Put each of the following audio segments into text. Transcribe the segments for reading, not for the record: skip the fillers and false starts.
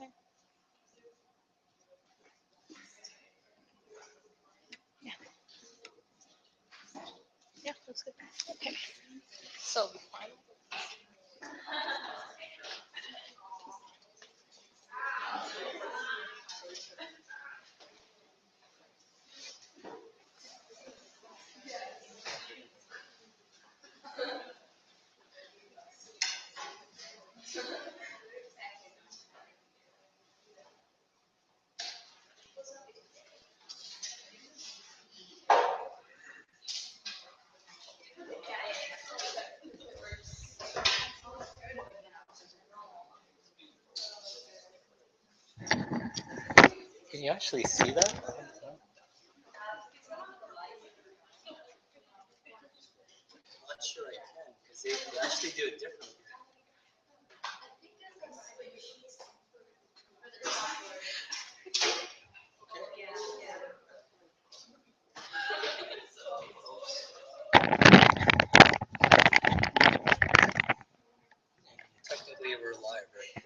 there? Yeah. Yeah, looks good. Okay. So. Can you actually see that? I'm not sure I can, because they actually do it differently. Technically, we're live, right?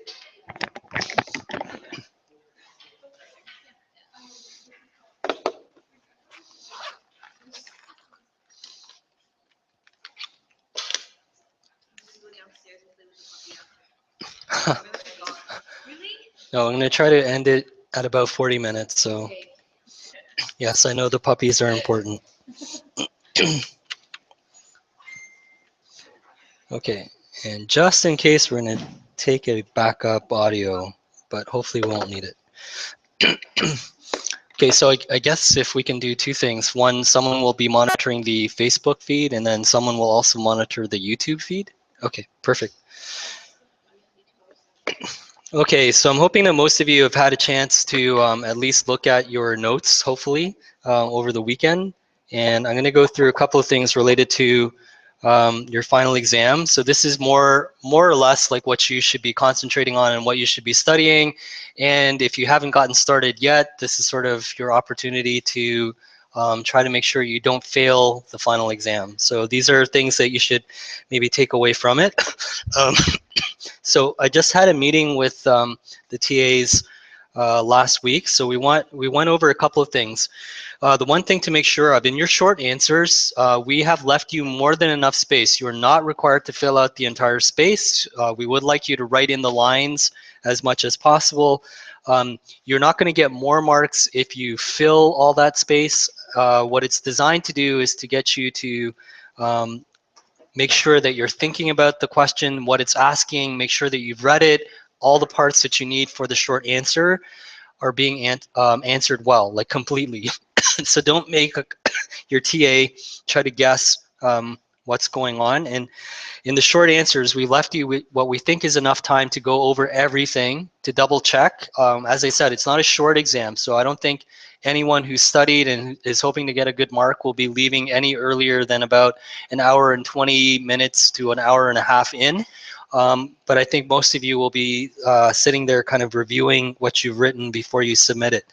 No, I'm going to try to end it at about 40 minutes. So, yes, I know the puppies are important. Okay, and just in case, we're going to take a backup audio, but hopefully we won't need it. Okay, so I guess if we can do two things. One, someone will be monitoring the Facebook feed, and then someone will also monitor the YouTube feed. Okay, perfect. Okay, so I'm hoping that most of you have had a chance to at least look at your notes, hopefully, over the weekend. And I'm going to go through a couple of things related to your final exam. So this is more or less like what you should be concentrating on and what you should be studying. And if you haven't gotten started yet, this is sort of your opportunity to try to make sure you don't fail the final exam. So these are things that you should maybe take away from it. So I just had a meeting with the TAs last week. So we went over a couple of things. The one thing to make sure of, in your short answers, we have left you more than enough space. You are not required to fill out the entire space. We would like you to write in the lines as much as possible. You're not going to get more marks if you fill all that space. What it's designed to do is to get you to make sure that you're thinking about the question, what it's asking, make sure that you've read it, all the parts that you need for the short answer are being answered well, like completely. So don't make your TA try to guess what's going on. And in the short answers, we left you with what we think is enough time to go over everything, to double check. As I said, it's not a short exam, so I don't think anyone who studied and is hoping to get a good mark will be leaving any earlier than about an hour and 20 minutes to an hour and a half in. But I think most of you will be sitting there kind of reviewing what you've written before you submit it.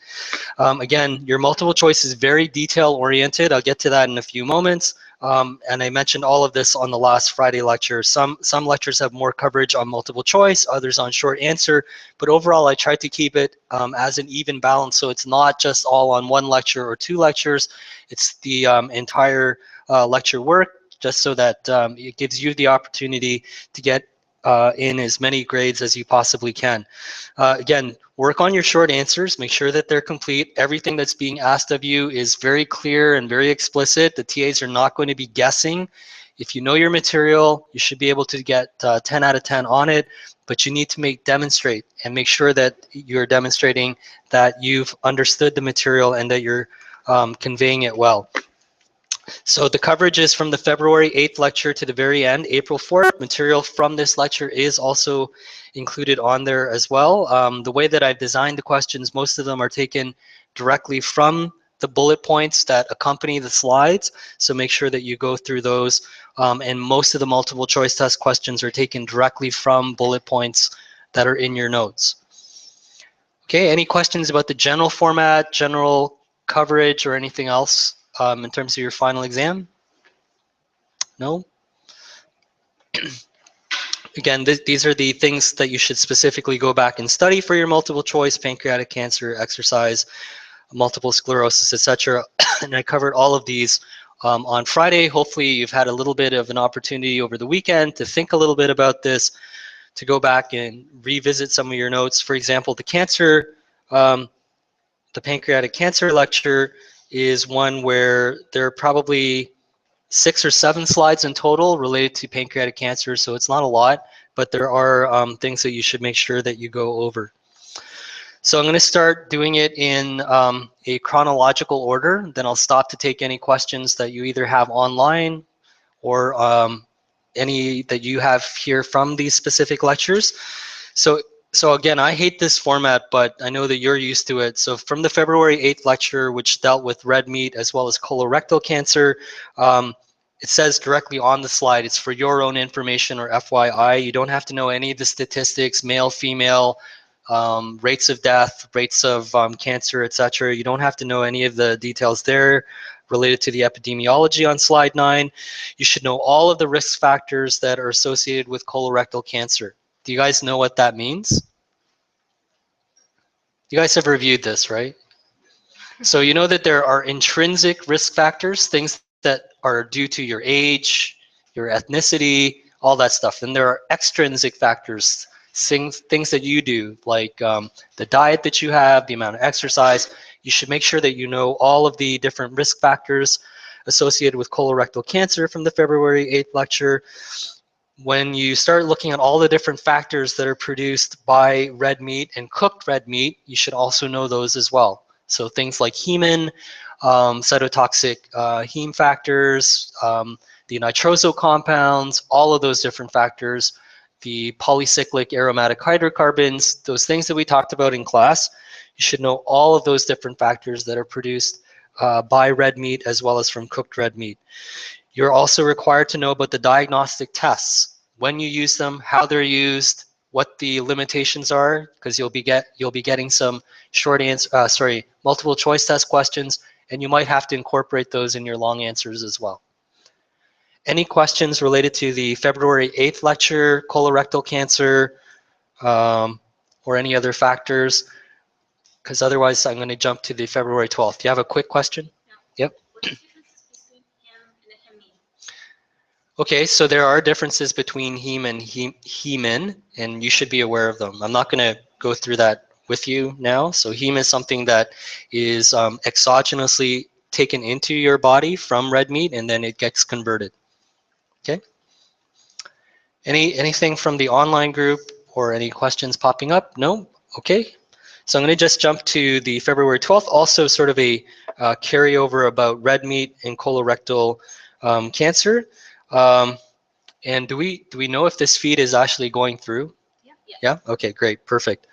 Again, your multiple choice is very detail oriented. I'll get to that in a few moments. And I mentioned all of this on the last Friday lecture. Some lectures have more coverage on multiple choice, others on short answer. But overall, I tried to keep it as an even balance. So it's not just all on one lecture or two lectures. It's the entire lecture work, just so that it gives you the opportunity to get in as many grades as you possibly can. Again, work on your short answers. Make sure that they're complete. Everything that's being asked of you is very clear and very explicit. The TAs are not going to be guessing. If you know your material, you should be able to get 10 out of 10 on it, but you need to demonstrate and make sure that you're demonstrating that you've understood the material and that you're conveying it well. So the coverage is from the February 8th lecture to the very end, April 4th. Material from this lecture is also included on there as well. The way that I've designed the questions, most of them are taken directly from the bullet points that accompany the slides. So make sure that you go through those. And most of the multiple choice test questions are taken directly from bullet points that are in your notes. Okay, any questions about the general format, general coverage, or anything else in terms of your final exam? No? Again, these are the things that you should specifically go back and study for your multiple choice, pancreatic cancer, exercise, multiple sclerosis, etc. And I covered all of these on Friday. Hopefully you've had a little bit of an opportunity over the weekend to think a little bit about this, to go back and revisit some of your notes. For example, the pancreatic cancer lecture is one where there are probably 6 or 7 slides in total related to pancreatic cancer, so it's not a lot, but there are things that you should make sure that you go over. So I'm going to start doing it in a chronological order, then I'll stop to take any questions that you either have online or any that you have here from these specific lectures. So again, I hate this format, but I know that you're used to it. So from the February 8th lecture, which dealt with red meat as well as colorectal cancer, it says directly on the slide, it's for your own information or FYI. You don't have to know any of the statistics, male, female, rates of death, rates of cancer, etc. You don't have to know any of the details there related to the epidemiology on slide 9. You should know all of the risk factors that are associated with colorectal cancer. Do you guys know what that means? You guys have reviewed this, right? So you know that there are intrinsic risk factors, things that are due to your age, your ethnicity, all that stuff. And there are extrinsic factors, things that you do, like the diet that you have, the amount of exercise. You should make sure that you know all of the different risk factors associated with colorectal cancer from the February 8th lecture. When you start looking at all the different factors that are produced by red meat and cooked red meat, you should also know those as well. So things like hemin, cytotoxic heme factors, the nitroso compounds, all of those different factors, the polycyclic aromatic hydrocarbons, those things that we talked about in class, you should know all of those different factors that are produced by red meat as well as from cooked red meat. You're also required to know about the diagnostic tests, when you use them, how they're used, what the limitations are, because you'll be getting some multiple choice test questions, and you might have to incorporate those in your long answers as well. Any questions related to the February 8th lecture, colorectal cancer, or any other factors? Because otherwise I'm going to jump to the February 12th. Do you have a quick question? Yeah. Yep. Okay, so there are differences between heme and hemin, and you should be aware of them. I'm not going to go through that with you now. So heme is something that is exogenously taken into your body from red meat, and then it gets converted. Okay. Anything from the online group or any questions popping up? No? Okay. So I'm going to just jump to the February 12th, also sort of a carryover about red meat and colorectal cancer. And do we know if this feed is actually going through? Yeah? Okay, great, perfect.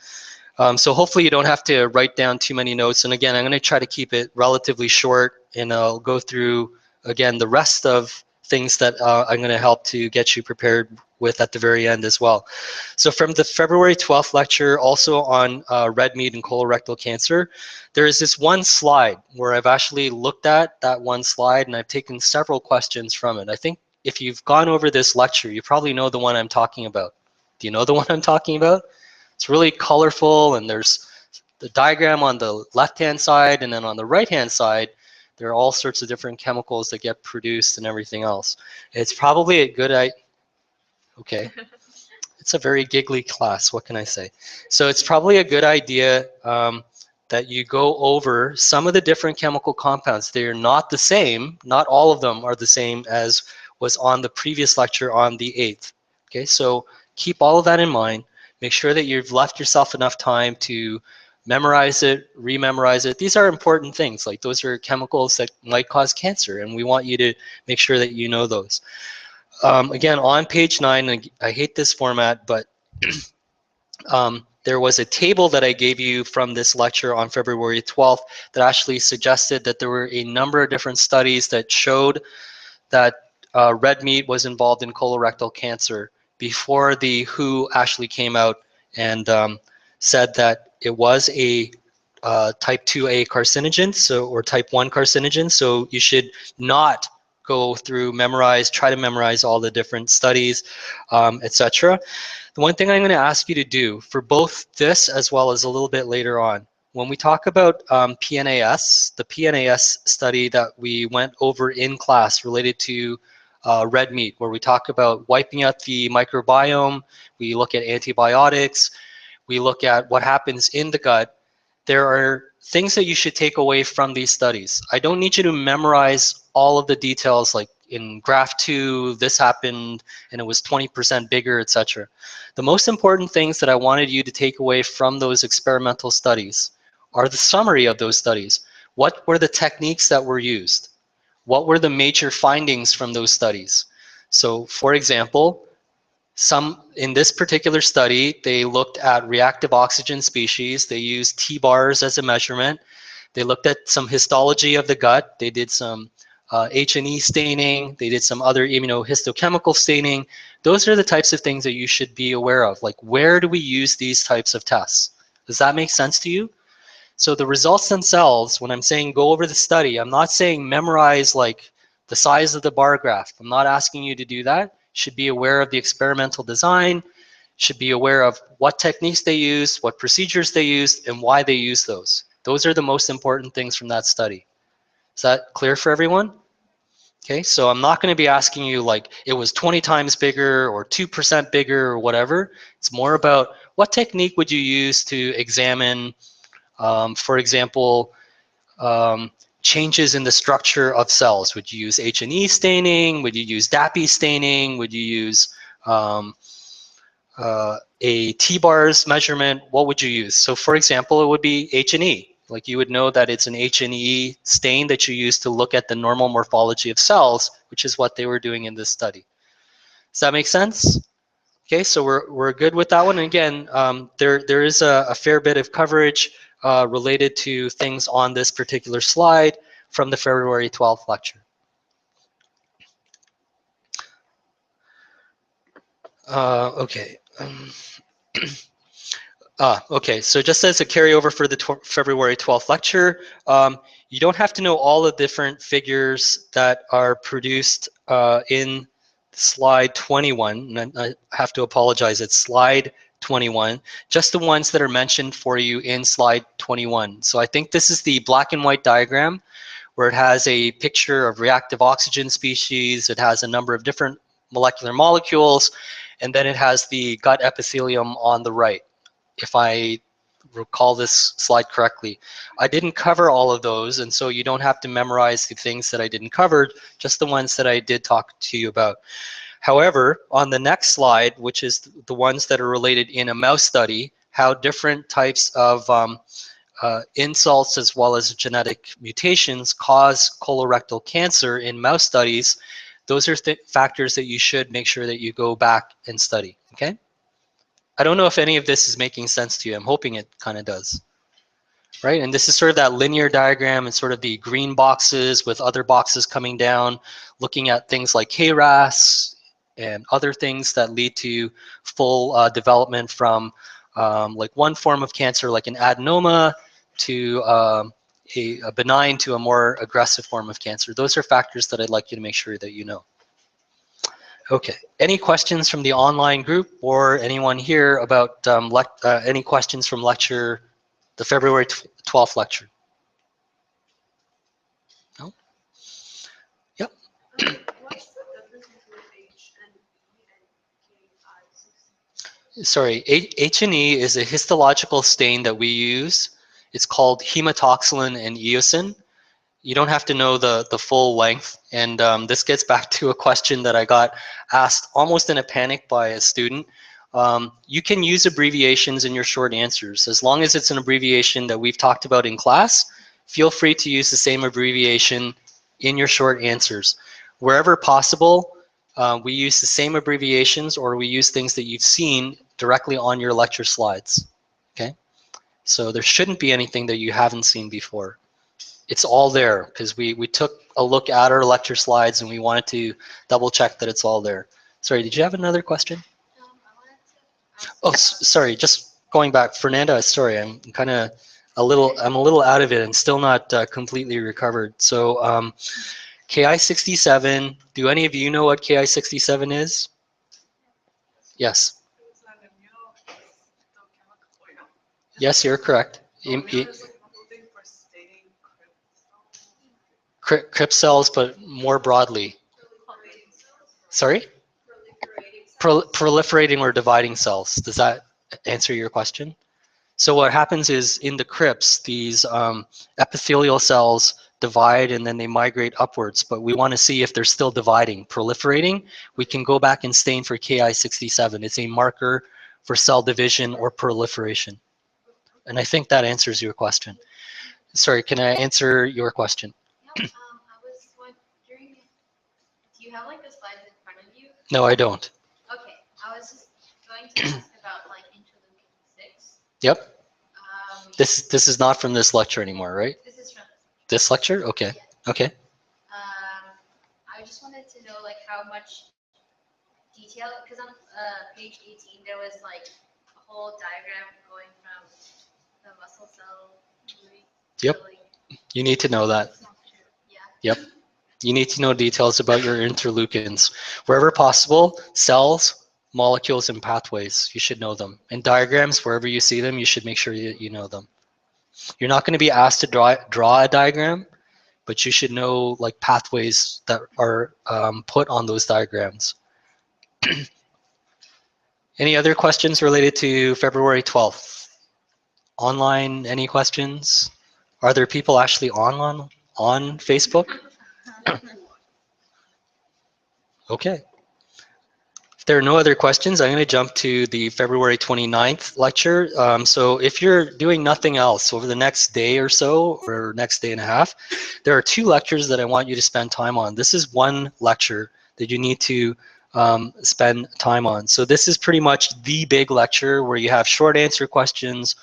So hopefully you don't have to write down too many notes. And again, I'm going to try to keep it relatively short, and I'll go through, again, the rest of things that I'm going to help to get you prepared with at the very end as well. So from the February 12th lecture, also on red meat and colorectal cancer, there is this one slide where I've actually looked at that one slide, and I've taken several questions from it. I think if you've gone over this lecture, you probably know the one I'm talking about. Do you know the one I'm talking about? It's really colorful, and there's the diagram on the left-hand side, and then on the right-hand side, there are all sorts of different chemicals that get produced and everything else. It's probably a good idea. Okay. It's a very giggly class, what can I say? So it's probably a good idea that you go over some of the different chemical compounds. They're not the same, not all of them are the same as was on the previous lecture on the 8th. Okay, so keep all of that in mind. Make sure that you've left yourself enough time to memorize it, rememorize it. These are important things, like those are chemicals that might cause cancer, and we want you to make sure that you know those. Again, on page 9, I hate this format, but there was a table that I gave you from this lecture on February 12th that actually suggested that there were a number of different studies that showed that red meat was involved in colorectal cancer before the WHO actually came out and said that it was a type 2A carcinogen, or type 1 carcinogen, so you should not go through, try to memorize all the different studies, etc. The one thing I'm going to ask you to do for both this as well as a little bit later on, when we talk about PNAS, the PNAS study that we went over in class related to red meat, where we talk about wiping out the microbiome, we look at antibiotics, we look at what happens in the gut. There are things that you should take away from these studies. I don't need you to memorize all of the details, like in graph 2, this happened and it was 20% bigger, etc. The most important things that I wanted you to take away from those experimental studies are the summary of those studies. What were the techniques that were used? What were the major findings from those studies? So, for example, in this particular study, they looked at reactive oxygen species. They used T-bars as a measurement. They looked at some histology of the gut. They did some H&E staining. They did some other immunohistochemical staining. Those are the types of things that you should be aware of. Like, where do we use these types of tests? Does that make sense to you? So the results themselves, when I'm saying go over the study, I'm not saying memorize like the size of the bar graph. I'm not asking you to do that. You should be aware of the experimental design, should be aware of what techniques they used, what procedures they used, and why they used those. Those are the most important things from that study. Is that clear for everyone? Okay, so I'm not going to be asking you like it was 20 times bigger or 2% bigger or whatever. It's more about what technique would you use to examine, for example, changes in the structure of cells. Would you use H&E staining? Would you use DAPI staining? Would you use a T-bars measurement? What would you use? So for example, it would be H&E. Like, you would know that it's an H&E stain that you use to look at the normal morphology of cells, which is what they were doing in this study. Does that make sense? Okay, so we're good with that one. And again, there is a fair bit of coverage related to things on this particular slide from the February 12th lecture. Okay. Okay, so just as a carryover for the February 12th lecture, you don't have to know all the different figures that are produced in slide 21. And I have to apologize, it's slide 21, just the ones that are mentioned for you in slide 21. So I think this is the black and white diagram where it has a picture of reactive oxygen species, it has a number of different molecular molecules, and then it has the gut epithelium on the right, if I recall this slide correctly. I didn't cover all of those, and so you don't have to memorize the things that I didn't cover, just the ones that I did talk to you about. However, on the next slide, which is the ones that are related in a mouse study, how different types of insults as well as genetic mutations cause colorectal cancer in mouse studies, those are factors that you should make sure that you go back and study, okay? I don't know if any of this is making sense to you. I'm hoping it kind of does, right? And this is sort of that linear diagram and sort of the green boxes with other boxes coming down, looking at things like KRAS and other things that lead to full development from like one form of cancer, like an adenoma, to a benign to a more aggressive form of cancer. Those are factors that I'd like you to make sure that you know. Okay, any questions from the online group or anyone here about any questions from the February 12th lecture? No? Yep. What's the difference between HMB and K560? Sorry, H&E is a histological stain that we use. It's called hematoxylin and eosin. You don't have to know the full length. And this gets back to a question that I got asked almost in a panic by a student. You can use abbreviations in your short answers. As long as it's an abbreviation that we've talked about in class, feel free to use the same abbreviation in your short answers. Wherever possible, we use the same abbreviations, or we use things that you've seen directly on your lecture slides. Okay? So there shouldn't be anything that you haven't seen before. It's all there because we took a look at our lecture slides and we wanted to double check that it's all there. Sorry, did you have another question? I wanted to ask Oh, sorry, just going back. Fernanda, sorry, I'm kind of I'm a little out of it and still not completely recovered. So Ki-67, do any of you know what Ki-67 is? Yes. It's not immunohistochemical. Yes, you're correct. Immunohistochemical thing for stating Crypt cells, but more broadly. proliferating cells. Sorry? Proliferating cells. Proliferating or dividing cells. Does that answer your question? So what happens is in the crypts, these epithelial cells divide and then they migrate upwards, but we want to see if they're still dividing, proliferating. We can go back and stain for Ki-67. It's a marker for cell division or proliferation. And I think that answers your question. Sorry, can I answer your question? No, I was wondering, do you have like the slides in front of you? No, I don't. Okay, I was just going to ask about like interleukin 6. Yep. This This is not from this lecture anymore, right? is from This lecture? Okay. Yeah. Okay. I just wanted to know like how much detail, because on page 18 there was like a whole diagram going from the muscle cell. Yep. to, like, You need to know that. yeah. Yep. You need to know details about your interleukins. Wherever possible, cells, molecules, and pathways, you should know them. And diagrams, wherever you see them, you should make sure you know them. You're not going to be asked to draw a diagram, but you should know like pathways that are put on those diagrams. Any other questions related to February 12th? Online, any questions? Are there people actually on Facebook? Okay. If there are no other questions, I'm going to jump to the February 29th lecture. So if you're doing nothing else over the next day or so, or next day and a half, there are 2 lectures that I want you to spend time on. This is one lecture that you need to spend time on. So this is pretty much the big lecture where you have short answer questions,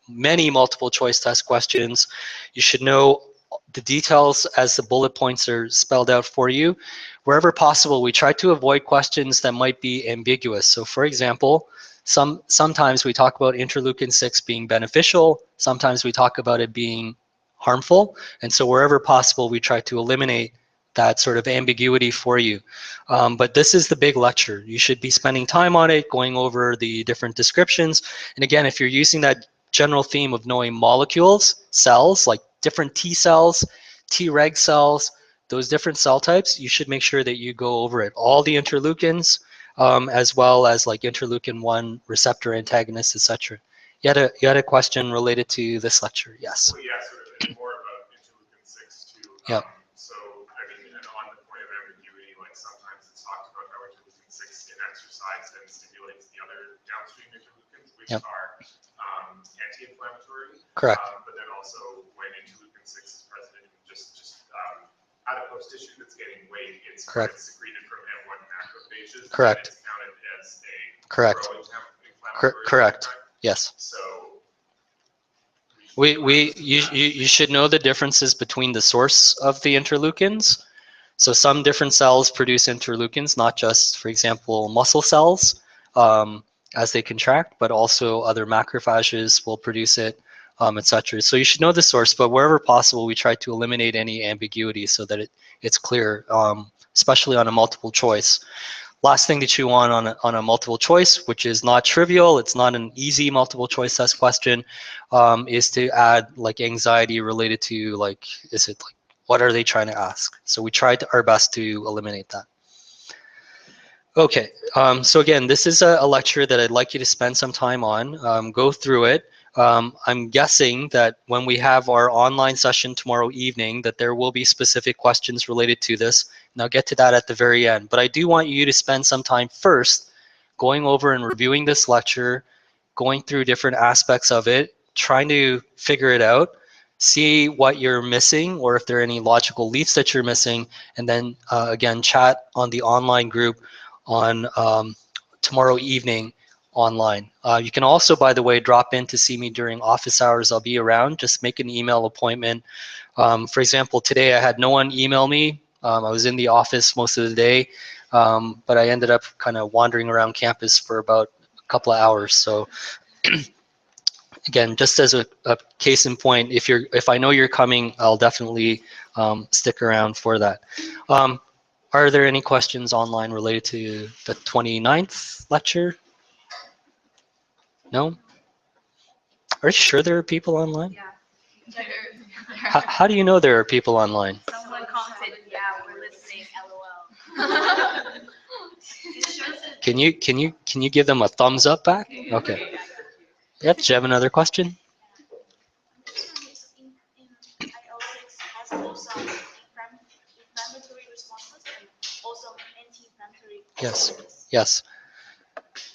many multiple choice test questions. You should know the details as the bullet points are spelled out for you. Wherever possible, we try to avoid questions that might be ambiguous. So for example, sometimes we talk about interleukin 6 being beneficial, sometimes we talk about it being harmful, and so wherever possible, we try to eliminate that sort of ambiguity for you. But this is the big lecture. You should be spending time on it, going over the different descriptions. And again, if you're using that general theme of knowing molecules, cells, like different T cells, Treg cells, those different cell types, you should make sure that you go over it. All the interleukins, as well as like interleukin-1 receptor antagonists, etc. You had a question related to this lecture, yes? Well, yeah, sort of, and more about interleukin 6 too. Yep. So, I mean, and on the point of ambiguity, like sometimes it's talked about how interleukin 6 in exercise and stimulates the other downstream interleukins, which Yep. are anti-inflammatory. Correct. But then also when interleukin 6 is present in just adipose tissue that's getting weight, it's Correct. secreted from M1 macrophages. Correct. And it's counted as a Correct. pro-inflammatory. Correct. effect. Yes. So You should know the differences between the source of the interleukins. So some different cells produce interleukins, not just, for example, muscle cells as they contract, but also other macrophages will produce it, etc. So you should know the source, but wherever possible, we try to eliminate any ambiguity so that it's clear, especially on a multiple choice. Last thing that you want on a multiple choice, which is not trivial, it's not an easy multiple choice test question, is to add like anxiety related to like, is it like, what are they trying to ask? So we tried our best to eliminate that. Okay, so again, this is a lecture that I'd like you to spend some time on, go through it. I'm guessing that when we have our online session tomorrow evening, that there will be specific questions related to this, and I'll get to that at the very end. But I do want you to spend some time first going over and reviewing this lecture, going through different aspects of it, trying to figure it out, see what you're missing or if there are any logical leaps that you're missing, and then again, chat on the online group on tomorrow evening online. You can also, by the way, drop in to see me during office hours. I'll be around. Just make an email appointment. For example, today I had no one email me. I was in the office most of the day, but I ended up kind of wandering around campus for about a couple of hours. So again, just as a case in point, if I know you're coming, I'll definitely stick around for that. Are there any questions online related to the 29th lecture? No? Are you sure there are people online? Yeah. How do you know there are people online? Someone commented, yeah, we're listening, LOL. It shows that Can you give them a thumbs up back? Okay. Yep. Do you have another question? In IL-6 has those inflammatory responses and also anti-inflammatory Yes. responses. Yes.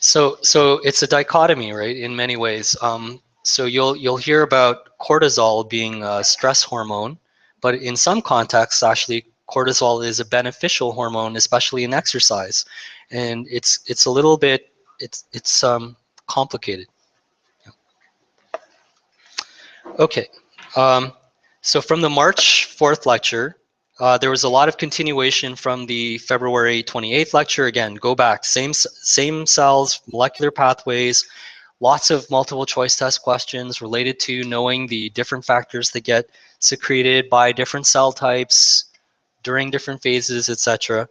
So it's a dichotomy, right? In many ways. So you'll hear about cortisol being a stress hormone, but in some contexts, actually, cortisol is a beneficial hormone, especially in exercise, and it's a little bit it's complicated. Okay. Um, so from the March 4th lecture, there was a lot of continuation from the February 28th lecture. Again, go back, same cells, molecular pathways, lots of multiple choice test questions related to knowing the different factors that get secreted by different cell types during different phases, etc.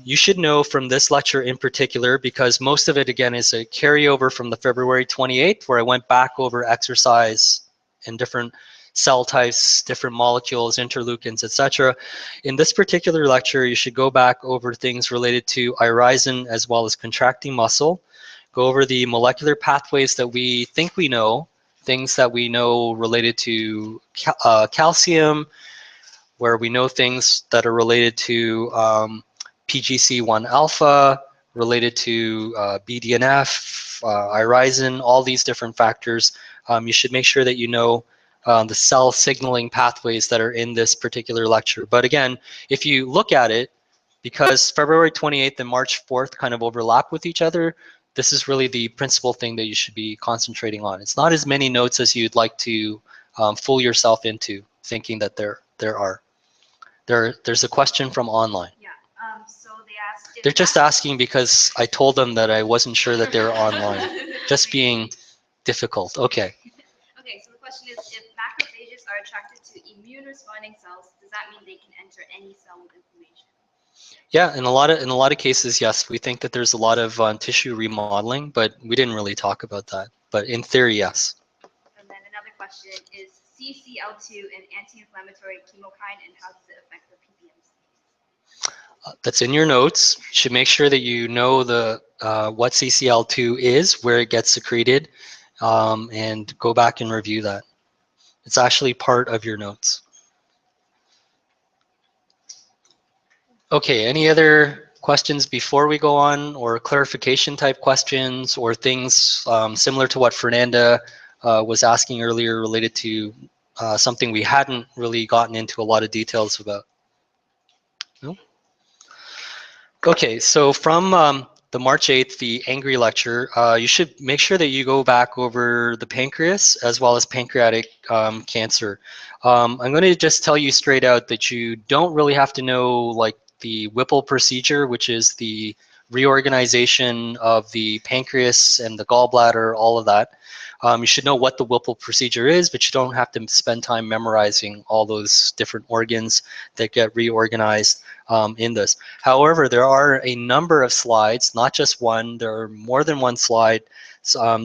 You should know from this lecture in particular, because most of it, again, is a carryover from the February 28th, where I went back over exercise and different cell types, different molecules, interleukins, etc. In this particular lecture, you should go back over things related to irisin as well as contracting muscle, go over the molecular pathways that we think we know, things that we know related to calcium, where we know things that are related to PGC1 alpha, related to BDNF, irisin, all these different factors. You should make sure that you know the cell signaling pathways that are in this particular lecture. But again, if you look at it, because February 28th and March 4th kind of overlap with each other, this is really the principal thing that you should be concentrating on. It's not as many notes as you'd like to fool yourself into thinking that there are. There's a question from online. Yeah, so they asked if They're just asking because I told them that I wasn't sure that they were online. Just being difficult. Okay. Okay, so the question is, if macrophages are attracted to immune responding cells, does that mean they can enter any cell with inflammation? Yeah, in a lot of cases, yes. We think that there's a lot of tissue remodeling, but we didn't really talk about that. But in theory, yes. And then another question is CCL2 an anti-inflammatory chemokine, and how does it affect the PBMC? That's in your notes. You should make sure that you know the what CCL2 is, where it gets secreted, and go back and review that. It's actually part of your notes. Okay, any other questions before we go on, or clarification type questions, or things similar to what Fernanda was asking earlier related to something we hadn't really gotten into a lot of details about? No? Okay, so from the March 8th, the Angry lecture, you should make sure that you go back over the pancreas as well as pancreatic cancer. I'm going to just tell you straight out that you don't really have to know like the Whipple procedure, which is the reorganization of the pancreas and the gallbladder, all of that. You should know what the Whipple procedure is, but you don't have to spend time memorizing all those different organs that get reorganized in this. However, there are a number of slides, not just one, there are more than one slide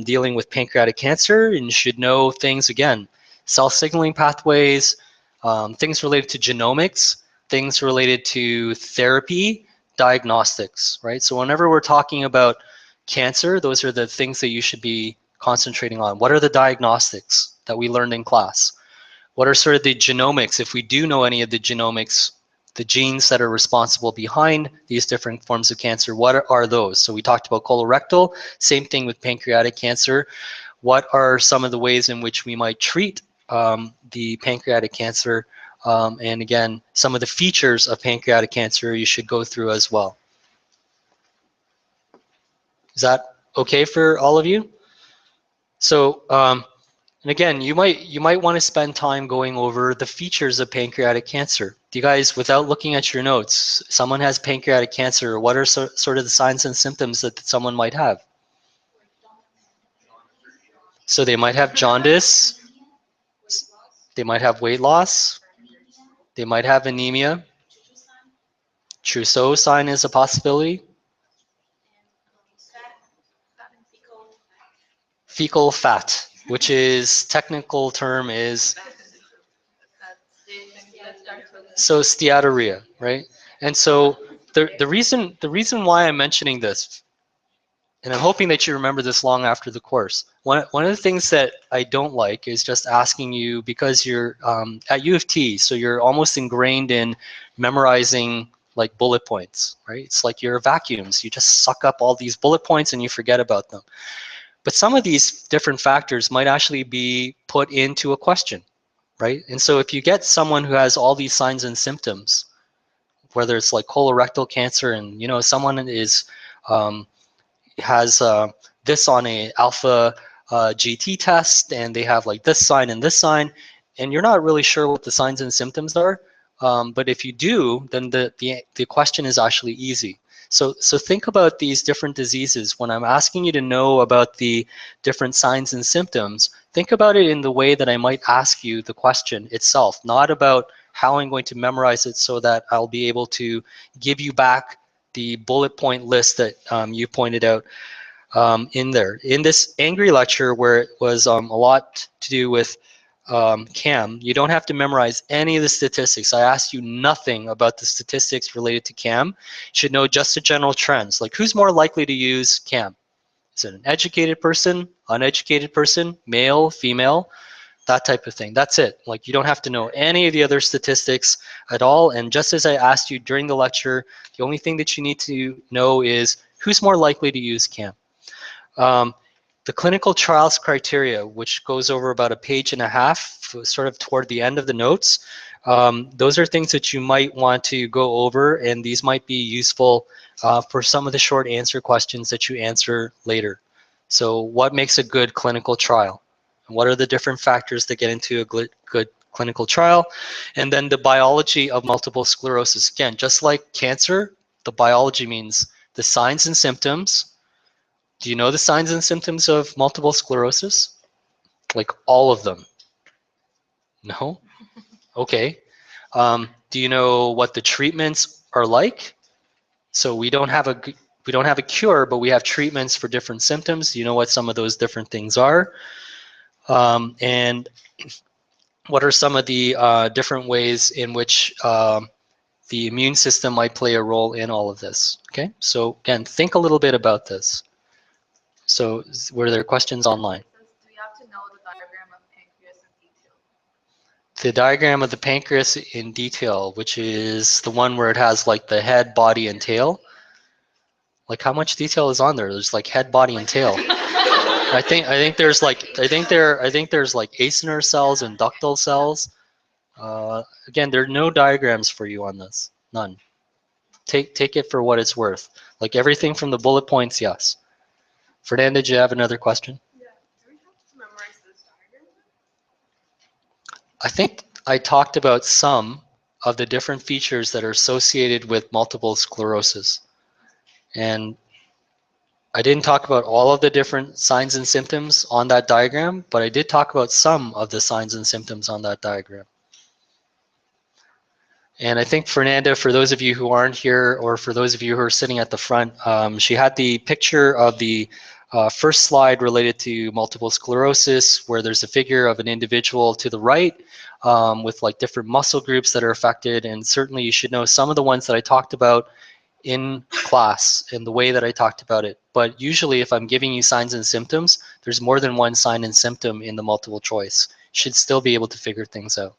dealing with pancreatic cancer, and you should know things, again, cell signaling pathways, things related to genomics, things related to therapy, diagnostics, right? So whenever we're talking about cancer, those are the things that you should be concentrating on. What are the diagnostics that we learned in class? What are sort of the genomics, if we do know any of the genomics, the genes that are responsible behind these different forms of cancer, what are those? So we talked about colorectal, same thing with pancreatic cancer. What are some of the ways in which we might treat the pancreatic cancer? And again, some of the features of pancreatic cancer you should go through as well. Is that okay for all of you? So, and again, you might want to spend time going over the features of pancreatic cancer. Do you guys, without looking at your notes, someone has pancreatic cancer, what are sort of the signs and symptoms that someone might have? So they might have jaundice, they might have weight loss, they might have anemia. Trousseau sign is a possibility. Fecal fat, which is technical term is so steatorrhea, right? And so the reason why I'm mentioning this, and I'm hoping that you remember this long after the course. One of the things that I don't like is just asking you, because you're at U of T, so you're almost ingrained in memorizing like bullet points, right? It's like you're vacuums. You just suck up all these bullet points and you forget about them. But some of these different factors might actually be put into a question, right? And so if you get someone who has all these signs and symptoms, whether it's like colorectal cancer, and someone is has this on a alpha GT test, and they have like this sign and this sign, and you're not really sure what the signs and symptoms are. But if you do, then the question is actually easy. So think about these different diseases. When I'm asking you to know about the different signs and symptoms, think about it in the way that I might ask you the question itself, not about how I'm going to memorize it so that I'll be able to give you back the bullet point list that you pointed out in there. In this angry lecture, where it was a lot to do with CAM, you don't have to memorize any of the statistics. I asked you nothing about the statistics related to CAM. You should know just the general trends, like who's more likely to use CAM. Is it an educated person, uneducated person, male, female? That type of thing. That's it. Like, you don't have to know any of the other statistics at all. And just as I asked you during the lecture, the only thing that you need to know is who's more likely to use CAM. The clinical trials criteria, which goes over about a page and a half, sort of toward the end of the notes, those are things that you might want to go over, and these might be useful for some of the short answer questions that you answer later. So what makes a good clinical trial? What are the different factors that get into a good clinical trial? And then the biology of multiple sclerosis. Again, just like cancer, the biology means the signs and symptoms. Do you know the signs and symptoms of multiple sclerosis? Like all of them? No? Okay. Do you know what the treatments are like? So we don't have a cure, but we have treatments for different symptoms. Do you know what some of those different things are? And what are some of the different ways in which the immune system might play a role in all of this? Okay, so again, think a little bit about this. So were there questions online? Do we have to know the diagram of pancreas in detail? The diagram of the pancreas in detail, which is the one where it has like the head, body, and tail. Like, how much detail is on there? There's like head, body, and tail. I think there's like acinar cells and ductal cells. Again, there are no diagrams for you on this. None. Take it for what it's worth. Like everything from the bullet points, yes. Fernanda, did you have another question? Yeah. Do we have to memorize this diagram? I think I talked about some of the different features that are associated with multiple sclerosis. And I didn't talk about all of the different signs and symptoms on that diagram, but I did talk about some of the signs and symptoms on that diagram. And I think Fernanda, for those of you who aren't here, or for those of you who are sitting at the front, she had the picture of the first slide related to multiple sclerosis, where there's a figure of an individual to the right with like different muscle groups that are affected. And certainly you should know some of the ones that I talked about in class in the way that I talked about it. But usually if I'm giving you signs and symptoms, there's more than one sign and symptom in the multiple choice. You should still be able to figure things out.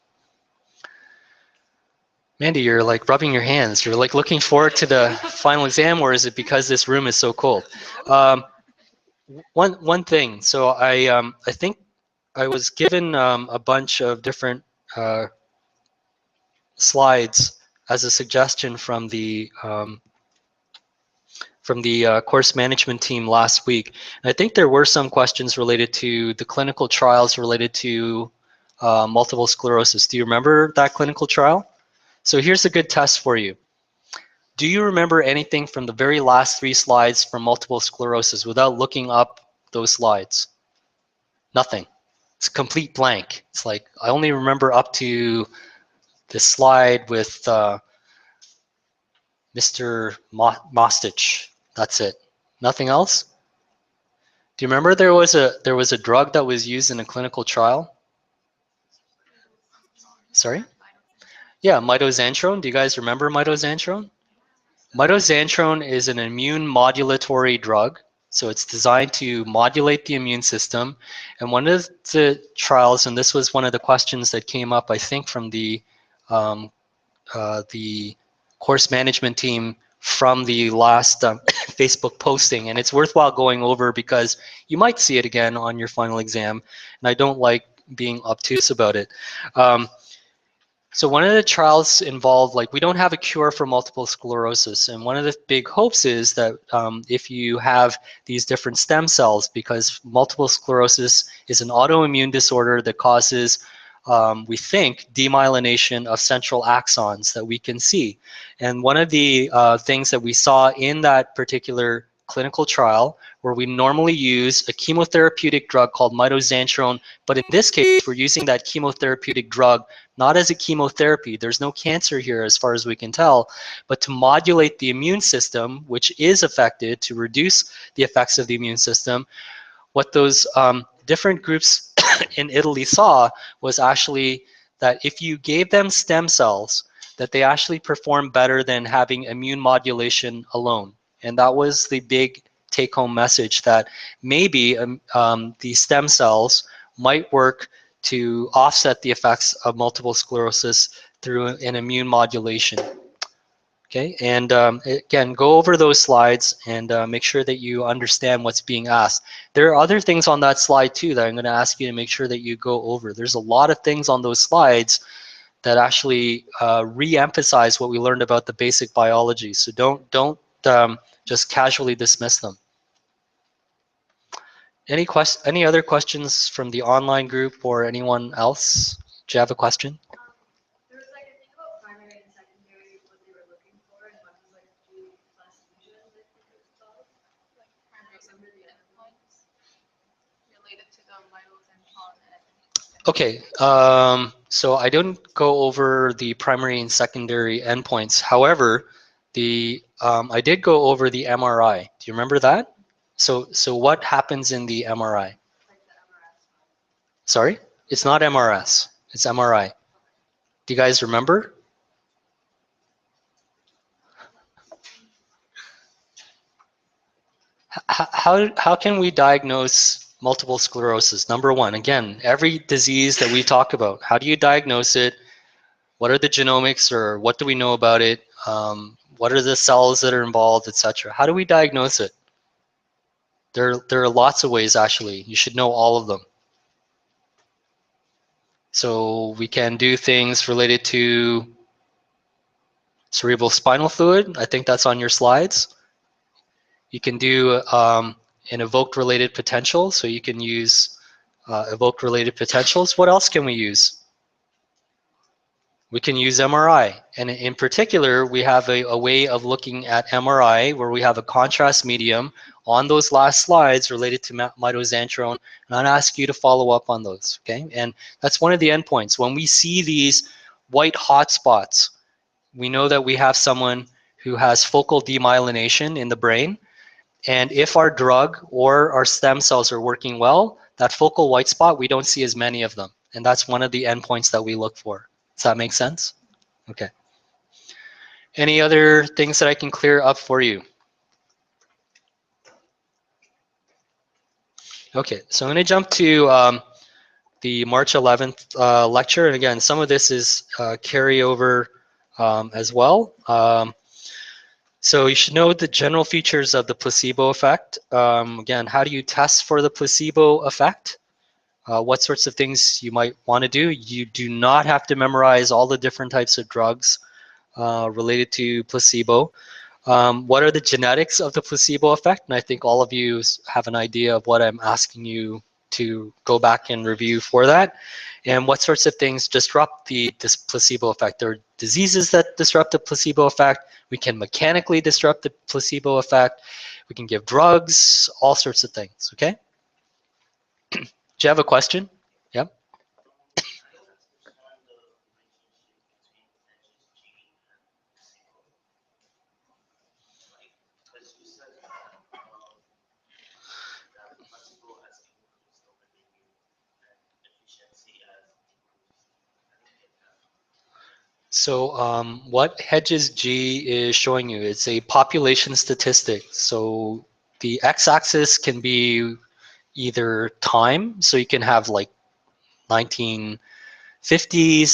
Mandy, you're like rubbing your hands. You're like looking forward to the final exam, or is it because this room is so cold? One thing. So I think I was given a bunch of different slides as a suggestion from the course management team last week. And I think there were some questions related to the clinical trials related to multiple sclerosis. Do you remember that clinical trial? So here's a good test for you. Do you remember anything from the very last 3 slides from multiple sclerosis without looking up those slides? Nothing. It's a complete blank. It's like I only remember up to this slide with Mr. Mostich. That's it. Nothing else. Do you remember there was a drug that was used in a clinical trial? Sorry? Yeah, mitoxantrone. Do you guys remember mitoxantrone? Mitoxantrone is an immune modulatory drug. So it's designed to modulate the immune system. And one of the trials, and this was one of the questions that came up, I think, from um, the course management team from the last Facebook posting, and it's worthwhile going over because you might see it again on your final exam, and I don't like being obtuse about it. So one of the trials involved, like, we don't have a cure for multiple sclerosis, and one of the big hopes is that if you have these different stem cells, because multiple sclerosis is an autoimmune disorder that causes, we think, demyelination of central axons that we can see. And one of the things that we saw in that particular clinical trial, where we normally use a chemotherapeutic drug called mitoxantrone, but in this case, we're using that chemotherapeutic drug not as a chemotherapy. There's no cancer here as far as we can tell, but to modulate the immune system, which is affected, to reduce the effects of the immune system. What those different groups in Italy saw was actually that if you gave them stem cells, that they actually performed better than having immune modulation alone. And that was the big take-home message, that maybe the stem cells might work to offset the effects of multiple sclerosis through an immune modulation. Okay, and again, go over those slides and make sure that you understand what's being asked. There are other things on that slide too that I'm going to ask you to make sure that you go over. There's a lot of things on those slides that actually re-emphasize what we learned about the basic biology. So don't just casually dismiss them. Any other questions from the online group or anyone else? Do you have a question? There was like a thing about primary and secondary, what they were looking for, and one was like food plus lesion, I think it was called. Like primary some of the endpoints related to the vitals and on and Okay, so I didn't go over the primary and secondary endpoints. However, I did go over the MRI. Do you remember that? So what happens in the MRI? like the MRS. Sorry, it's not MRS. It's MRI. Do you guys remember? How can we diagnose multiple sclerosis? Number one, again, every disease that we talk about, how do you diagnose it? What are the genomics, or what do we know about it? What are the cells that are involved, etc.? How do we diagnose it? There are lots of ways, actually. You should know all of them. So we can do things related to cerebral spinal fluid. I think that's on your slides. You can do an evoked related potential. So you can use evoked related potentials. What else can we use? We can use MRI. And in particular, we have a way of looking at MRI where we have a contrast medium on those last slides related to mitoxantrone. And I'll ask you to follow up on those, okay? And that's one of the endpoints. When we see these white hot spots, we know that we have someone who has focal demyelination in the brain. And if our drug or our stem cells are working well, that focal white spot, we don't see as many of them. And that's one of the endpoints that we look for. Does that make sense? Okay. Any other things that I can clear up for you? Okay, so I'm going to jump to the March 11th lecture. And again, some of this is carryover as well. So you should know the general features of the placebo effect. Again, how do you test for the placebo effect? What sorts of things you might want to do. You do not have to memorize all the different types of drugs related to placebo. What are the genetics of the placebo effect? And I think all of you have an idea of what I'm asking you to go back and review for that. And what sorts of things disrupt this placebo effect? There are diseases that disrupt the placebo effect. We can mechanically disrupt the placebo effect. We can give drugs, all sorts of things, okay? Do you have a question? Yep. So what Hedges G is showing you, it's a population statistic. So the x-axis can be either time, so you can have like 1950s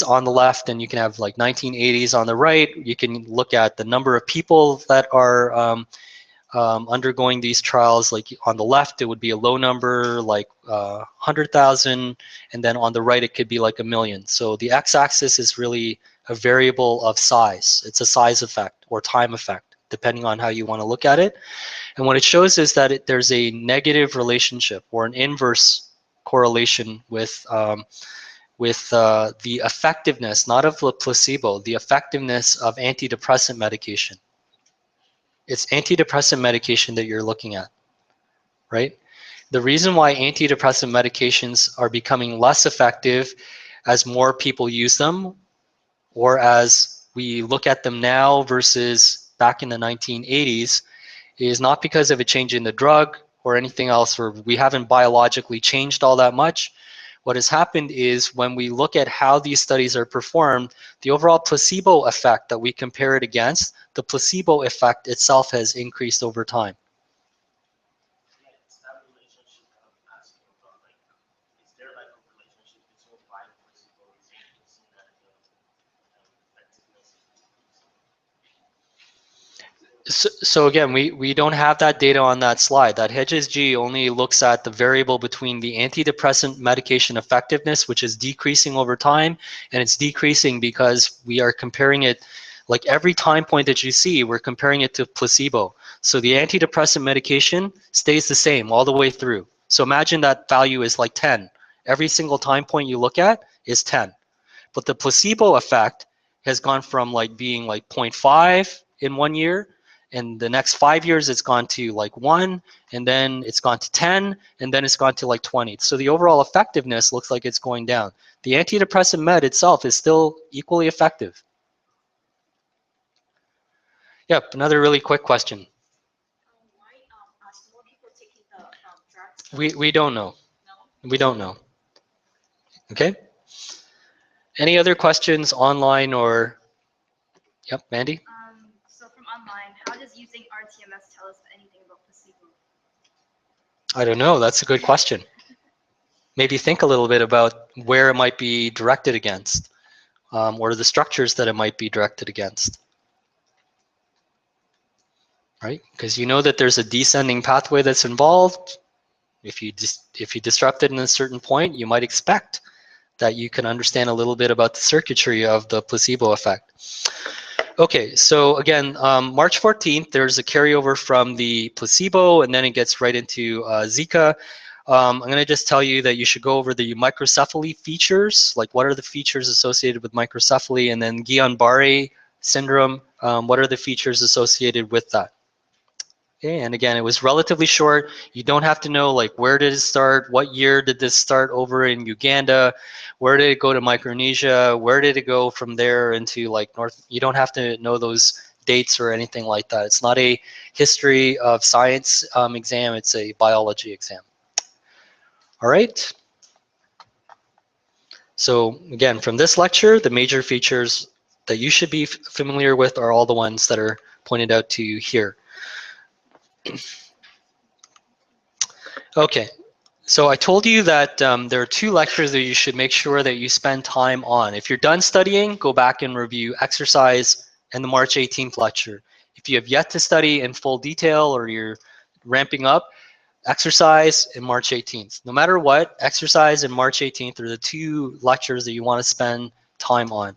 on the left and you can have like 1980s on the right. You can look at the number of people that are undergoing these trials. Like on the left, it would be a low number, like 100,000, and then on the right, it could be like 1,000,000. So the x-axis is really a variable of size. It's a size effect or time effect, depending on how you want to look at it. And what it shows is that there's a negative relationship or an inverse correlation with the effectiveness, not of the placebo, the effectiveness of antidepressant medication. It's antidepressant medication that you're looking at, right? The reason why antidepressant medications are becoming less effective as more people use them, or as we look at them now versus back in the 1980s, is not because of a change in the drug or anything else, or we haven't biologically changed all that much. What has happened is when we look at how these studies are performed, the overall placebo effect that we compare it against, the placebo effect itself has increased over time. So again, we don't have that data on that slide. That Hedges G only looks at the variable between the antidepressant medication effectiveness, which is decreasing over time, and it's decreasing because we are comparing it, like every time point that you see, we're comparing it to placebo. So the antidepressant medication stays the same all the way through. So imagine that value is like 10. Every single time point you look at is 10. But the placebo effect has gone from like being like 0.5 in 1 year, and the next 5 years it's gone to like 1, and then it's gone to 10, and then it's gone to like 20. So the overall effectiveness looks like it's going down. The antidepressant med itself is still equally effective. Yep, another really quick question. Why are more people taking the drugs? We don't know. No. We don't know. Okay. Any other questions online or? Yep, Mandy? So from online, how does using RTMS tell us anything about placebo? I don't know. That's a good question. Maybe think a little bit about where it might be directed against, or the structures that it might be directed against. Right? Because you know that there's a descending pathway that's involved. If you disrupt it in a certain point, you might expect that you can understand a little bit about the circuitry of the placebo effect. Okay, so again, March 14th, there's a carryover from the placebo, and then it gets right into Zika. I'm going to just tell you that you should go over the microcephaly features, like what are the features associated with microcephaly, and then Guillain-Barré syndrome, what are the features associated with that. Okay, and again, it was relatively short. You don't have to know like where did it start, what year did this start over in Uganda, where did it go to Micronesia, where did it go from there into like North. You don't have to know those dates or anything like that. It's not a history of science exam, it's a biology exam. All right. So again, from this lecture, the major features that you should be familiar with are all the ones that are pointed out to you here. Okay, so I told you that there are 2 lectures that you should make sure that you spend time on. If you're done studying, go back and review exercise and the March 18th lecture. If you have yet to study in full detail or you're ramping up, exercise and March 18th. No matter what, exercise and March 18th are the 2 lectures that you want to spend time on.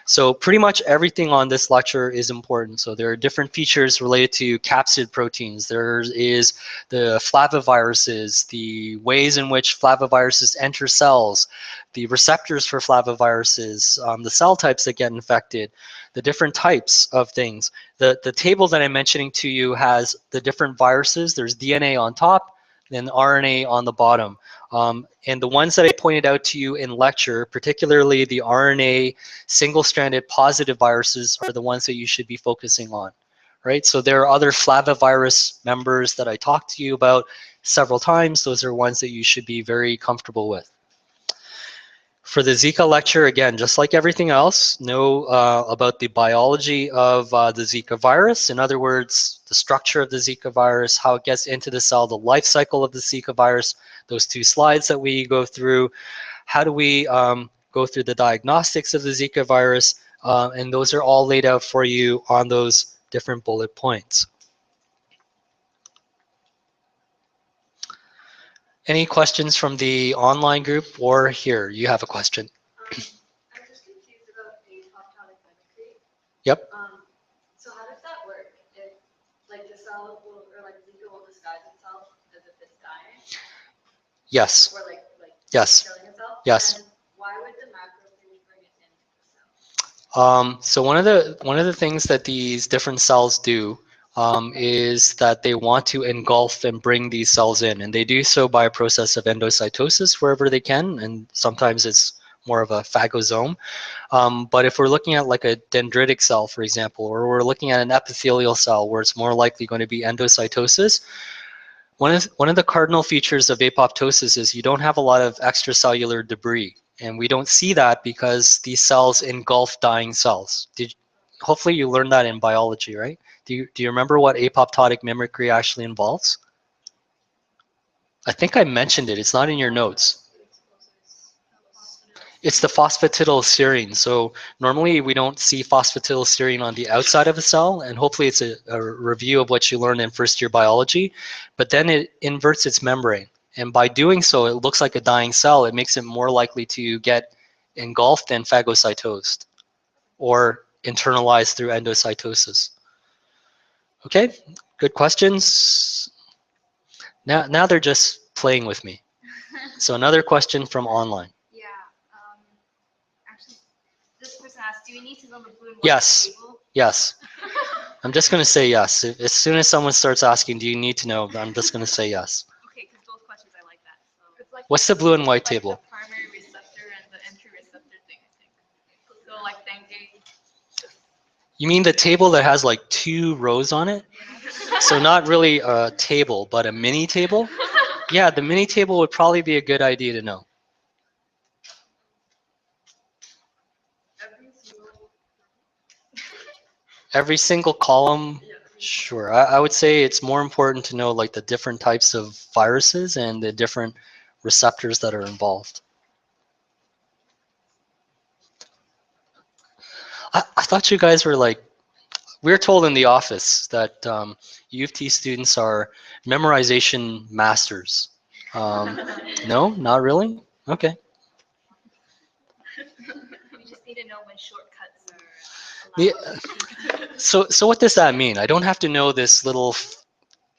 So pretty much everything on this lecture is important. So there are different features related to capsid proteins. There is the flaviviruses, the ways in which flaviviruses enter cells, the receptors for flaviviruses, the cell types that get infected, the different types of things. The table that I'm mentioning to you has the different viruses. There's DNA on top, then RNA on the bottom. And the ones that I pointed out to you in lecture, particularly the RNA single-stranded positive viruses, are the ones that you should be focusing on, right? So there are other flavivirus members that I talked to you about several times. Those are ones that you should be very comfortable with. For the Zika lecture, again, just like everything else, know about the biology of the Zika virus. In other words, the structure of the Zika virus, how it gets into the cell, the life cycle of the Zika virus, those 2 slides that we go through. How do we go through the diagnostics of the Zika virus? And those are all laid out for you on those different bullet points. Any questions from the online group or here? You have a question. I'm just confused about apoptotic mimicry. Yep. So how does that work? If like the cell will, or like Zika will disguise itself as if it's dying, Yes. or like Yes. killing itself? Yes. And why would the macrophage bring it into the cell? So one of the things that these different cells do is that they want to engulf and bring these cells in, and they do so by a process of endocytosis wherever they can, and sometimes it's more of a phagosome. But if we're looking at like a dendritic cell, for example, or we're looking at an epithelial cell where it's more likely going to be endocytosis, one of the cardinal features of apoptosis is you don't have a lot of extracellular debris. And we don't see that because these cells engulf dying cells. Hopefully you learned that in biology, right? Do you remember what apoptotic mimicry actually involves? I think I mentioned it. It's not in your notes. It's the phosphatidylserine. So normally we don't see phosphatidylserine on the outside of a cell, and hopefully it's a review of what you learned in first year biology, but then it inverts its membrane. And by doing so, it looks like a dying cell. It makes it more likely to get engulfed and phagocytosed or internalized through endocytosis. Okay, good questions. Now they're just playing with me. So another question from online. Yeah. Actually, this person asked, do we need to build a blue and white Yes. table? Yes. I'm just going to say yes. As soon as someone starts asking, do you need to know, I'm just going to say yes. Okay, because both questions I like that. So It's like What's the blue and white like table? the primary receptor and the entry receptor thing, I think. So like dengue. You mean the table that has like 2 rows on it? So not really a table, but a mini table? Yeah, the mini table would probably be a good idea to know. Every single column? Sure. I would say it's more important to know like the different types of viruses and the different receptors that are involved. I thought you guys were like, we were told in the office that U of T students are memorization masters. No, not really? Okay. we just need to know when shortcuts are Yeah. allowed. So what does that mean? I don't have to know this little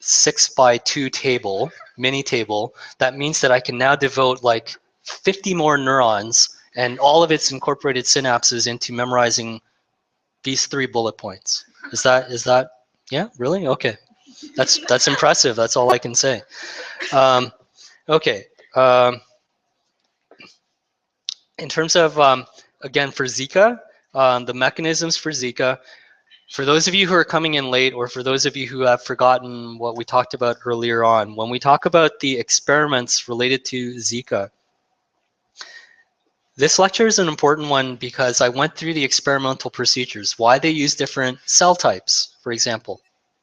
6x2 table, mini table. That means that I can now devote like 50 more neurons and all of its incorporated synapses into memorizing these 3 bullet points. Is that yeah, really? Okay. That's impressive. That's all I can say. Okay. In terms of, again, for Zika, the mechanisms for Zika, for those of you who are coming in late or for those of you who have forgotten what we talked about earlier on, when we talk about the experiments related to Zika, this lecture is an important one because I went through the experimental procedures, why they use different cell types, for example.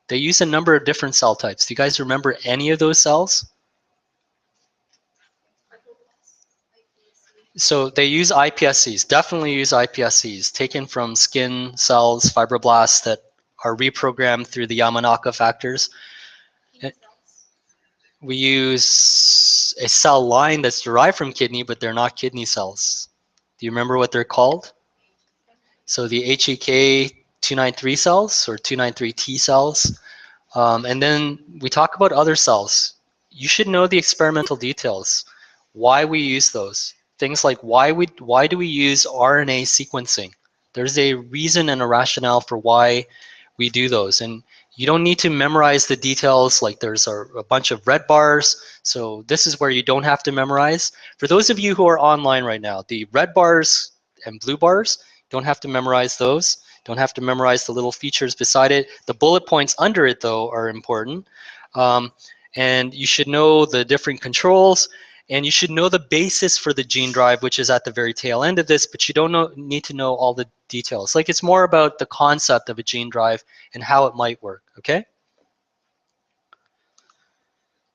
They use a number of different cell types. Do you guys remember any of those cells? So they use iPSCs, definitely use iPSCs, taken from skin cells, fibroblasts that are reprogrammed through the Yamanaka factors. We use a cell line that's derived from kidney, but they're not kidney cells. Do you remember what they're called? So the HEK 293 cells or 293 T cells. And then we talk about other cells. You should know the experimental details, why we use those. Things like why do we use RNA sequencing? There's a reason and a rationale for why we do those. And You don't need to memorize the details, like there's a bunch of red bars, so this is where you don't have to memorize. For those of you who are online right now, the red bars and blue bars, don't have to memorize those. Don't have to memorize the little features beside it. The bullet points under it, though, are important. And you should know the different controls, and you should know the basis for the gene drive, which is at the very tail end of this, but you don't need to know all the details. Like, it's more about the concept of a gene drive and how it might work, okay?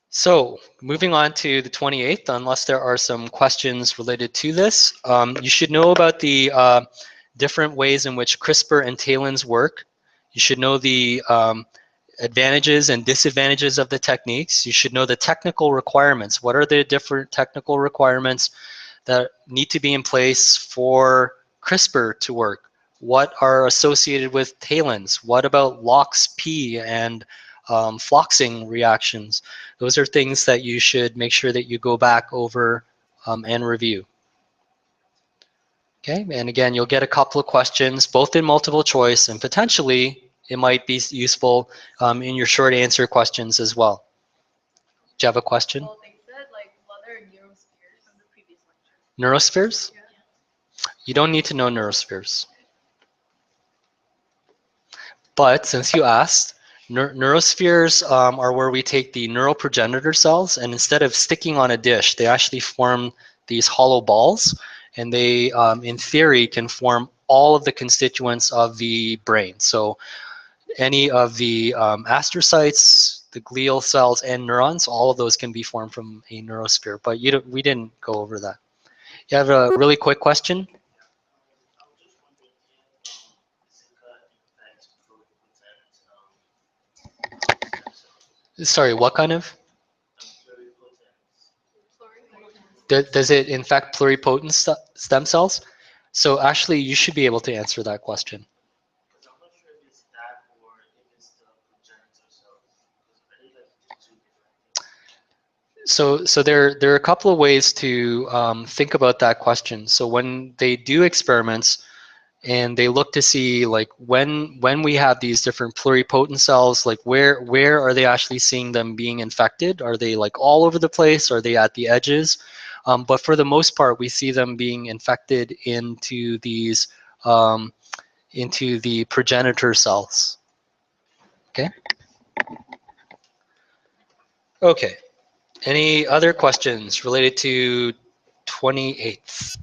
So moving on to the 28th, unless there are some questions related to this, you should know about the different ways in which CRISPR and TALENs work. You should know the advantages and disadvantages of the techniques. You should know the technical requirements. What are the different technical requirements that need to be in place for CRISPR to work? What are associated with TALENs? What about LOX-P and floxing reactions? Those are things that you should make sure that you go back over and review. Okay, and again, you'll get a couple of questions, both in multiple choice, and potentially it might be useful in your short answer questions as well. Do you have a question? Well, they said like what are neurospheres from the previous lecture? Neurospheres? Yeah. You don't need to know neurospheres. But since you asked, neurospheres are where we take the neural progenitor cells, and instead of sticking on a dish, they actually form these hollow balls, and they, in theory, can form all of the constituents of the brain. So any of the astrocytes, the glial cells, and neurons, all of those can be formed from a neurosphere, but we didn't go over that. You have a really quick question? Sorry, what kind of? Does it infect pluripotent stem cells? So actually, you should be able to answer that question. So there are a couple of ways to think about that question. So when they do experiments and they look to see like when we have these different pluripotent cells, like where are they actually seeing them being infected? Are they like all over the place? Are they at the edges? But for the most part, we see them being infected into these into the progenitor cells. Okay. Okay. Any other questions related to 28th?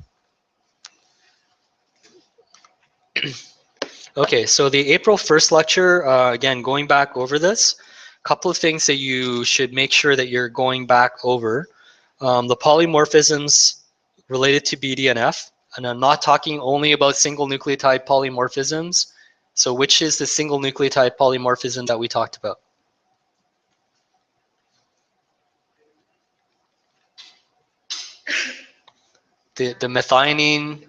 Okay, so the April 1st lecture, again, going back over this, a couple of things that you should make sure that you're going back over. The polymorphisms related to BDNF, and I'm not talking only about single nucleotide polymorphisms. So which is the single nucleotide polymorphism that we talked about? The methionine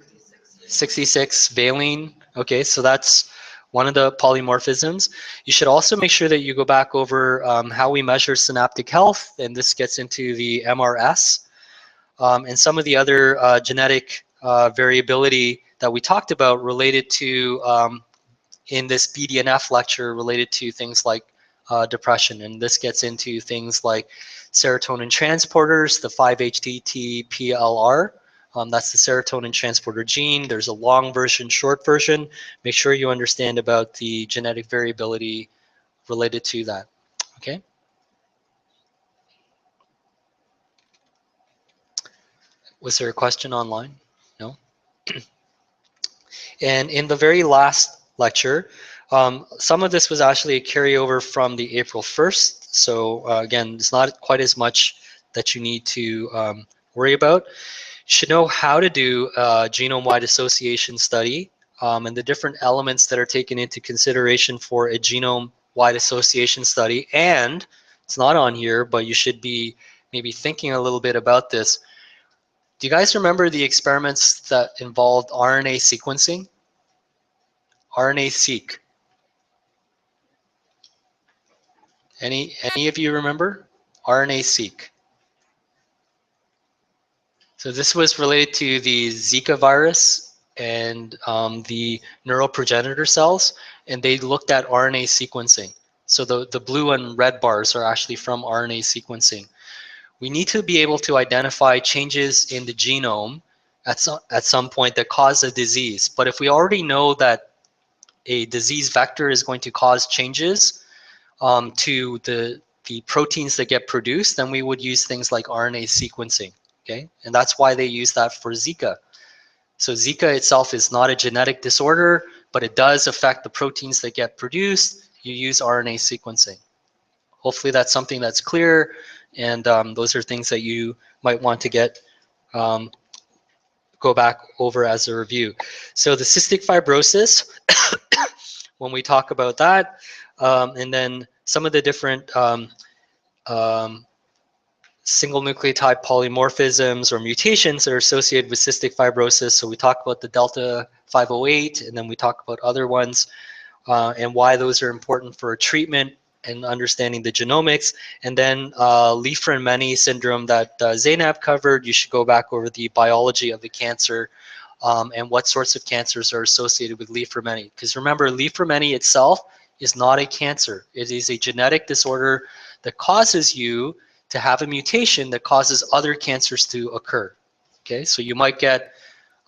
66 valine. Okay, so that's one of the polymorphisms. You should also make sure that you go back over how we measure synaptic health, and this gets into the MRS, and some of the other genetic variability that we talked about related to in this BDNF lecture related to things like depression, and this gets into things like serotonin transporters, the 5-HTT-PLR. That's the serotonin transporter gene. There's a long version, short version. Make sure you understand about the genetic variability related to that. Okay. Was there a question online? No. And in the very last lecture, some of this was actually a carryover from the April 1st. So again, it's not quite as much that you need to worry about. You should know how to do a genome-wide association study and the different elements that are taken into consideration for a genome-wide association study. And it's not on here, but you should be maybe thinking a little bit about this. Do you guys remember the experiments that involved RNA sequencing? RNA-seq. Any of you remember? RNA-seq. So this was related to the Zika virus and the neural progenitor cells, and they looked at RNA sequencing. So the blue and red bars are actually from RNA sequencing. We need to be able to identify changes in the genome at some point that cause a disease. But if we already know that a disease vector is going to cause changes to the proteins that get produced, then we would use things like RNA sequencing. Okay, and that's why they use that for Zika. So Zika itself is not a genetic disorder, but it does affect the proteins that get produced. You use RNA sequencing. Hopefully that's something that's clear, and those are things that you might want to get um, go back over as a review. So the cystic fibrosis, when we talk about that, and then some of the different um, single nucleotide polymorphisms or mutations that are associated with cystic fibrosis. So we talk about the Delta 508, and then we talk about other ones and why those are important for treatment and understanding the genomics. And then Li-Fraumeni syndrome that Zainab covered. You should go back over the biology of the cancer and what sorts of cancers are associated with Li-Fraumeni. Because remember, Li-Fraumeni itself is not a cancer. It is a genetic disorder that causes you to have a mutation that causes other cancers to occur. Okay, so you might get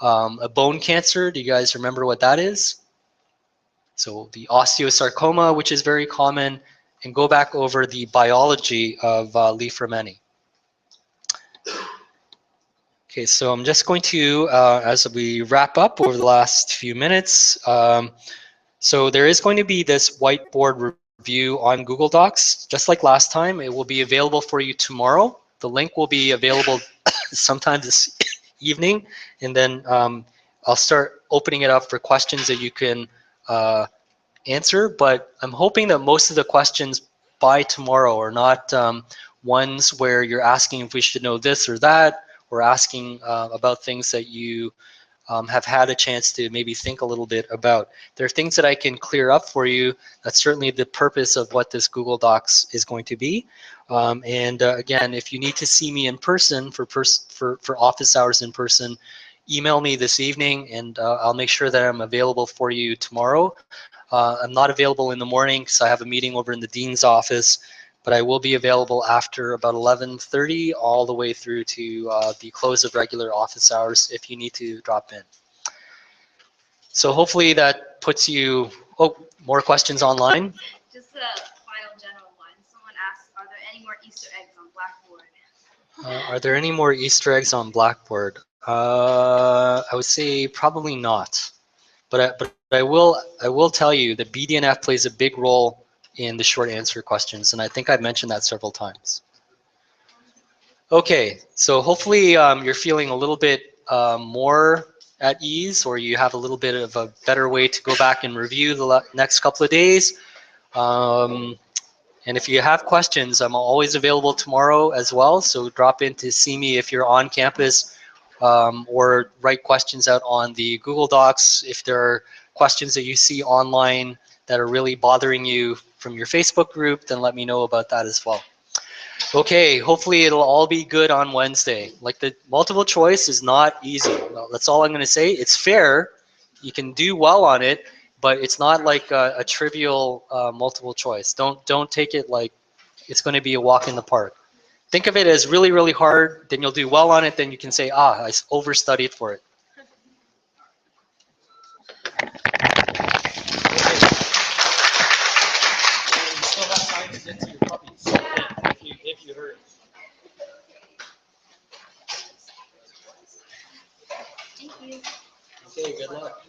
a bone cancer. Do you guys remember what that is? So the osteosarcoma, which is very common, and go back over the biology of Li-Fraumeni. Okay, so I'm just going to, as we wrap up over the last few minutes, so there is going to be this whiteboard review on Google Docs, just like last time. It will be available for you tomorrow. The link will be available sometime this evening, and then I'll start opening it up for questions that you can answer, but I'm hoping that most of the questions by tomorrow are not ones where you're asking if we should know this or that, or asking about things that you have had a chance to maybe think a little bit about. There are things that I can clear up for you. That's certainly the purpose of what this Google Docs is going to be. And again, if you need to see me in person for office hours in person, email me this evening, and I'll make sure that I'm available for you tomorrow. I'm not available in the morning because I have a meeting over in the dean's office, but I will be available after about 11:30 all the way through to the close of regular office hours if you need to drop in. So hopefully that puts you, oh, more questions online? Just a final general one. Someone asked, are there any more Easter eggs on Blackboard? Are there any more Easter eggs on Blackboard? I would say probably not. But I will tell you that BDNF plays a big role in the short answer questions, and I think I've mentioned that several times. Okay, so hopefully you're feeling a little bit more at ease, or you have a little bit of a better way to go back and review the next couple of days. And if you have questions, I'm always available tomorrow as well, so drop in to see me if you're on campus, or write questions out on the Google Docs. If there are questions that you see online that are really bothering you from your Facebook group, then let me know about that as well. Okay, hopefully it'll all be good on Wednesday. Like, the multiple choice is not easy. Well, that's all I'm going to say. It's fair. You can do well on it, but it's not like a trivial multiple choice. Don't take it like it's going to be a walk in the park. Think of it as really, really hard. Then you'll do well on it. Then you can say, ah, I overstudied for it. You still have time to get to your puppies if you hurry. Thank you. Okay, good luck.